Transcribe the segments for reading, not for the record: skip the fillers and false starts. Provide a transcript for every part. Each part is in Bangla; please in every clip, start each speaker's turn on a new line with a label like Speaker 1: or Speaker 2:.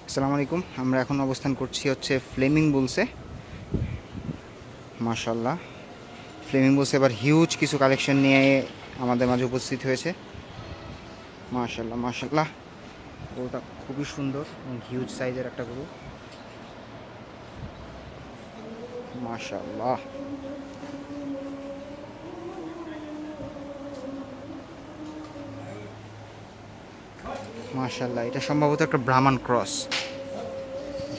Speaker 1: আসসালামু আলাইকুম। আমরা এখন অবস্থান করছি হচ্ছে ফ্লেমিং বুলসে। মাশাল্লাহ, ফ্লেমিং বুলস এবার হিউজ কিছু কালেকশন নিয়ে আমাদের মাঝে উপস্থিত হয়েছে। মাশাল্লাহ মাশাল্লাহ, গরুটা খুবই সুন্দর এবং হিউজ সাইজের একটা গরু। মাশাল্লাহ মাশাল্লাহ, এটা সম্ভবত একটা ব্রাহ্মণ ক্রস।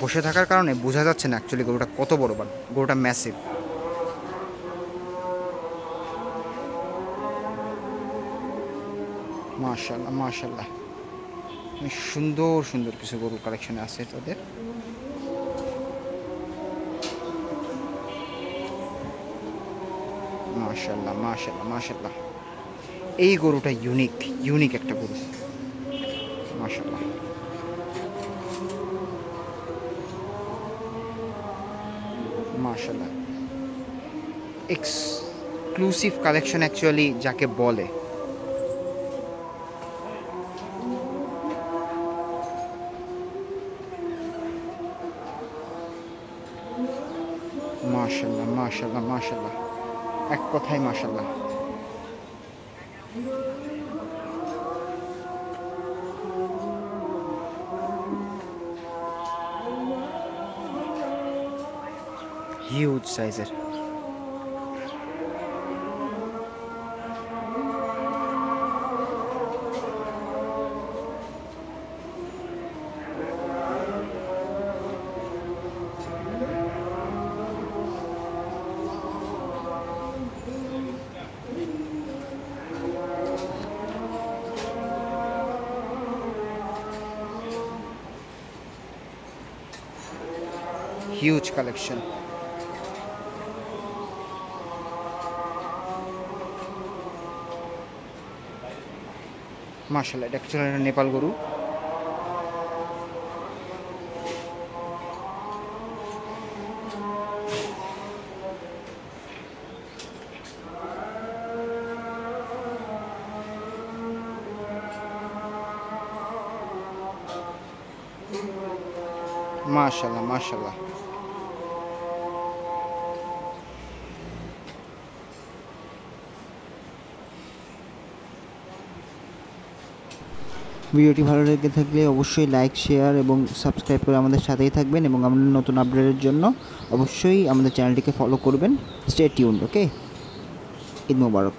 Speaker 1: বসে থাকার কারণে বোঝা যাচ্ছে না অ্যাকচুয়ালি গরুটা কত বড়, বাট গরুটা ম্যাসিভ। মাশাল্লাহ মাশাল্লাহ, সুন্দর সুন্দর কিছু গরু কালেকশনে আছে তাদের। মাশাল্লাহ মাশাল্লাহ মাশাল্লাহ, এই গরুটা ইউনিক ইউনিক একটা গরু। মাশাল্লাহ মাশাল্লাহ, এক্সক্লুসিভ কালেকশন অ্যাকচুয়ালি যাকে বলে। মাশাল্লাহ মাশাল্লাহ মাশাল্লাহ, এক কথায় মাশাল্লাহ। হিউজ সাইজের। Huge collection. মাশাল্লাহ, এটা অ্যাকচুয়ালি একটা নেপাল গরু। মাশাল্লাহ মাশাল্লাহ।
Speaker 2: ভিডিওটি ভালো লেগে থাকলে অবশ্যই লাইক, শেয়ার এবং সাবস্ক্রাইব করে আমাদের সাথেই থাকবেন এবং আমাদের নতুন আপডেটের জন্য অবশ্যই আমাদের চ্যানেলটিকে ফলো করবেন। Stay tuned. ওকে, ঈদ মোবারক।